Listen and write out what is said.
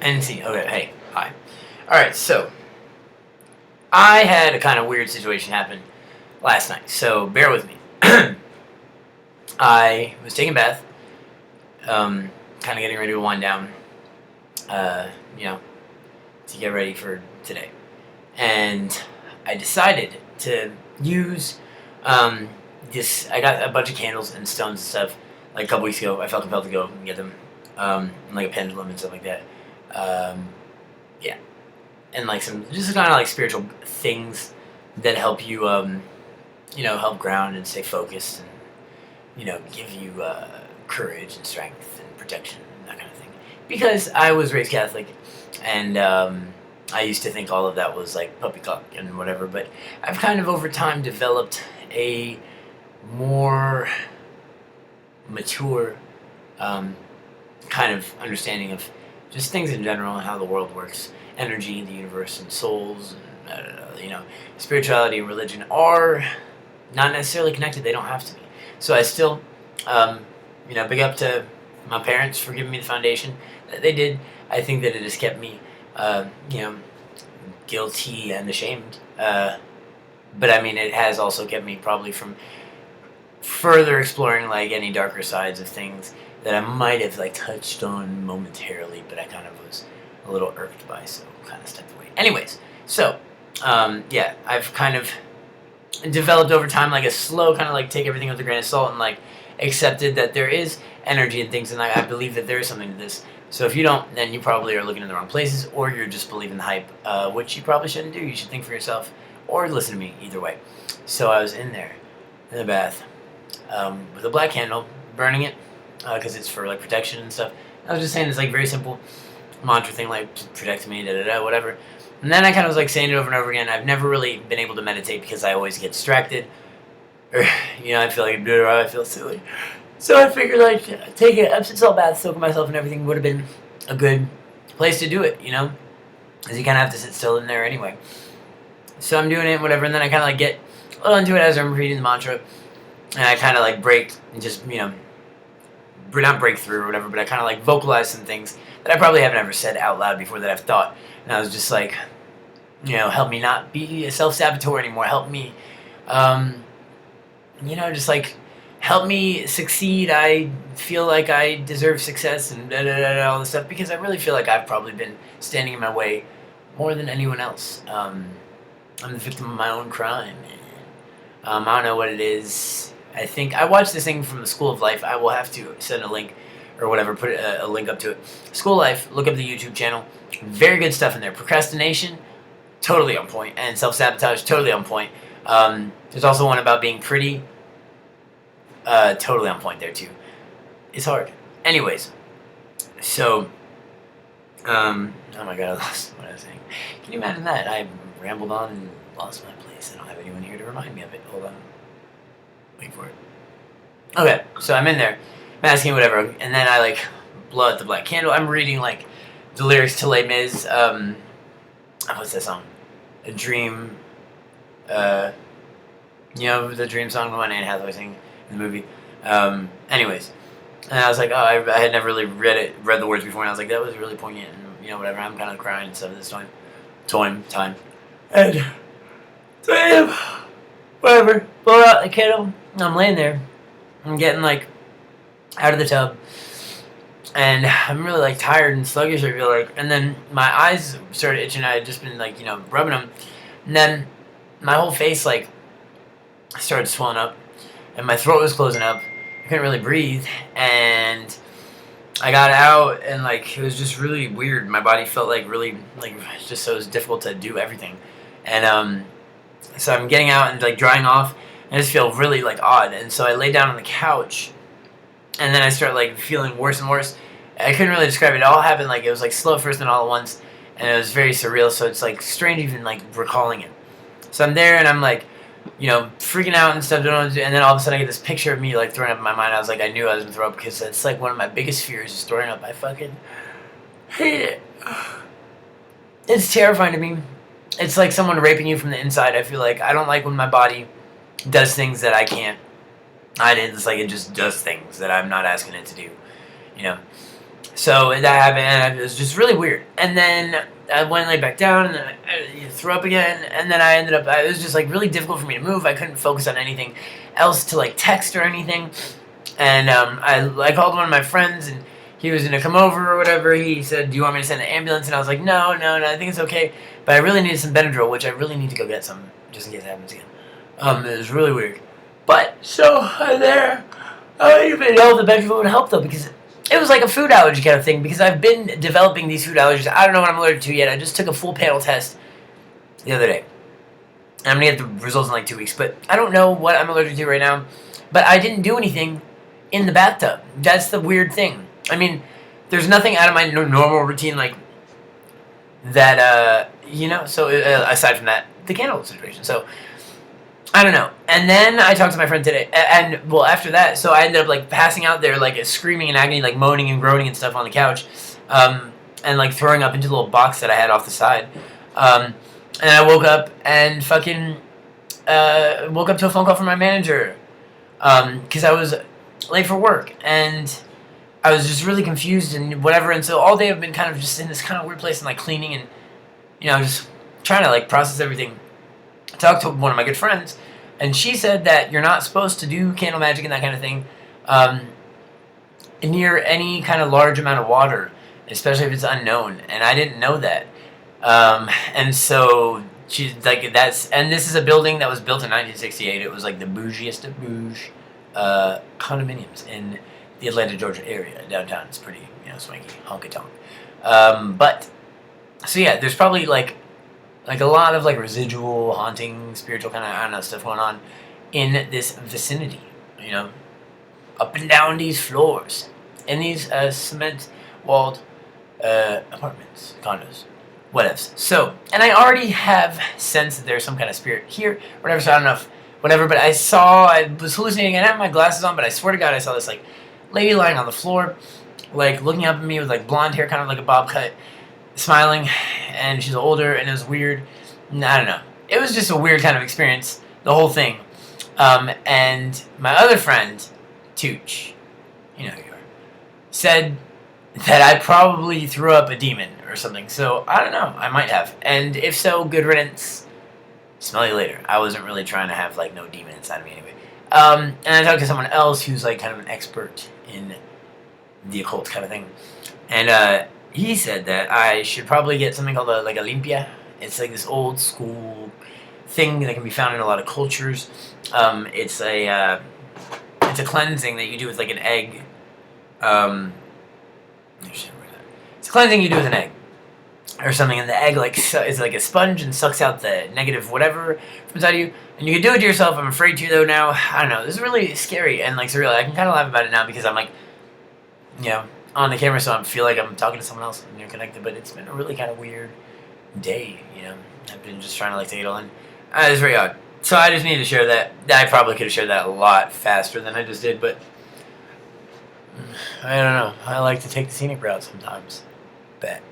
NC. Okay, hey, hi. Alright, so I had a kind of weird situation happen last night, so bear with me. I was taking a bath, kind of getting ready to wind down, uh, you know, to get ready for today. And I decided to use this. I got a bunch of candles and stones and stuff like a couple weeks ago. I felt compelled to go and get them, and like a pendulum and stuff like that. Um, yeah, and like some just kind of like spiritual things that help you, help ground and stay focused, and give you courage and strength and protection and that kind of thing. Because I was raised Catholic, and I used to think all of that was like puppycock and whatever. But I've kind of over time developed a more mature um, kind of understanding of just things in general and how the world works, energy, the universe, and souls, and spirituality and religion are not necessarily connected. They don't have to be. So I still, big up to my parents for giving me the foundation that they did. I think that it has kept me, guilty and ashamed. But I mean, it has also kept me probably from further exploring like any darker sides of things that I might have like touched on momentarily, but I kind of was a little irked by, so kind of stepped away. Anyways, so I've kind of developed over time like a slow kind of like take everything with a grain of salt and like accepted that there is energy and things, and I believe that there is something to this. So if you don't, then you probably are looking in the wrong places, or you're just believing the hype, which you probably shouldn't do. You should think for yourself, or listen to me. Either way. So I was in there, in the bath, with a black candle, burning it, because it's for like protection and stuff. I was just saying this like very simple mantra thing, like protect me, da da da, whatever. And then I kind of was like saying it over and over again. I've never really been able to meditate because I always get distracted, or I feel like I feel silly. So I figured like take an Epsom salt bath, soaking myself and everything would have been a good place to do it, because you kind of have to sit still in there anyway. So I'm doing it, whatever, and then I kind of like get a little into it as I'm reading the mantra, and I kind of like break and just not break through or whatever, but I kind of like vocalize some things that I probably haven't ever said out loud before that I've thought, and I was just like, help me not be a self-saboteur anymore. Help me, just like help me succeed. I feel like I deserve success and da da da all this stuff because I really feel like I've probably been standing in my way more than anyone else. I'm the victim of my own crime. I don't know what it is. I think I watched this thing from the School of Life. I will have to send a link or whatever, put a link up to it. School of Life, look up the YouTube channel. Very good stuff in there. Procrastination, totally on point. And self-sabotage, totally on point. There's also one about being pretty. Totally on point there too. It's hard. Anyways, so, oh my god, I lost what I was saying. Can you imagine that? I rambled on and lost my place. I don't have anyone here to remind me of it. Hold on. Wait for it. Okay, so I'm in there, masking whatever, and then I like blow out the black candle. I'm reading like the lyrics to Les Mis. What's that song? A Dream. The Dream song, the one Anne Hathaway sang in the movie. Anyways, and I was like, oh, I had never really read the words before, and I was like, that was really poignant, and whatever. I'm kind of crying and stuff this time, and so I am, whatever. Blow out the candle. I'm laying there. I'm getting like out of the tub, and I'm really like tired and sluggish. I feel like, and then my eyes started itching. I had just been like rubbing them, and then my whole face like started swelling up, and my throat was closing up. I couldn't really breathe, and I got out, and like it was just really weird. My body felt like really like just so it was difficult to do everything, and so I'm getting out and like drying off. I just feel really like odd, and so I lay down on the couch, and then I start like feeling worse and worse. I couldn't really describe it. It all happened like it was like slow first and all at once, and it was very surreal. So it's like strange even like recalling it. So I'm there and I'm like, freaking out and stuff. Don't know what to do. And then all of a sudden I get this picture of me like throwing up in my mind. I was like, I knew I was gonna throw up because it's like one of my biggest fears is throwing up. I fucking hate it. It's terrifying to me. It's like someone raping you from the inside. I feel like I don't like when my body does things that I can't. It's like it just does things that I'm not asking it to do, So that happened, and it was just really weird. And then I went and laid back down, and then I threw up again. And then I ended up. It was just like really difficult for me to move. I couldn't focus on anything else to like text or anything. And I called one of my friends, and he was gonna come over or whatever. He said, "Do you want me to send an ambulance?" And I was like, "No, I think it's okay." But I really needed some Benadryl, which I really need to go get some just in case it happens again. It was really weird. But so there, I don't even know if the Benadryl would help though, because it was like a food allergy kind of thing, because I've been developing these food allergies. I don't know what I'm allergic to yet. I just took a full panel test the other day. And I'm going to get the results in like 2 weeks. But I don't know what I'm allergic to right now. But I didn't do anything in the bathtub. That's the weird thing. I mean, there's nothing out of my normal routine like that, so aside from that, the candle situation. So I don't know. And then I talked to my friend today, and well, after that, so I ended up like passing out there, like screaming in agony, like moaning and groaning and stuff on the couch, and like throwing up into the little box that I had off the side. And I woke up and woke up to a phone call from my manager, because I was late for work, and I was just really confused and whatever. And so all day I've been kind of just in this kind of weird place and like cleaning and just trying to like process everything. I talked to one of my good friends, and she said that you're not supposed to do candle magic and that kind of thing near any kind of large amount of water, especially if it's unknown. And I didn't know that. And so she's like, and this is a building that was built in 1968. It was like the bougiest of bougie condominiums in the Atlanta, Georgia area. Downtown, it's pretty, swanky, honky tonk. But so yeah, there's probably like a lot of like residual haunting, spiritual kind of, I don't know, stuff going on in this vicinity. Up and down these floors in these cement walled apartments, condos, whatevs. So, and I already have sensed that there's some kind of spirit here, whatever. So I don't know if whatever, but I was hallucinating. I didn't have my glasses on, but I swear to God, I saw this like lady lying on the floor, like looking up at me with like blonde hair, kind of like a bob cut, smiling, and she's older, and it was weird. I don't know. It was just a weird kind of experience, the whole thing. And my other friend, Tooch, you know who you are, said that I probably threw up a demon or something. So, I don't know. I might have. And if so, good riddance. Smell you later. I wasn't really trying to have, like, no demon inside of me anyway. And I talked to someone else who's, like, kind of an expert in the occult kind of thing. And, he said that I should probably get something called a limpia. It's like this old school thing that can be found in a lot of cultures. It's a cleansing that you do with like an egg. It's a cleansing you do with an egg or something, and the egg is like a sponge and sucks out the negative whatever from inside of you. And you can do it to yourself. I'm afraid to though now. I don't know. This is really scary and like surreal. I can kind of laugh about it now because I'm like, on the camera, so I feel like I'm talking to someone else and you're connected. But it's been a really kind of weird day, I've been just trying to like take it all in. It's very odd. So I just needed to share that. I probably could have shared that a lot faster than I just did, but I don't know. I like to take the scenic route sometimes. Bet.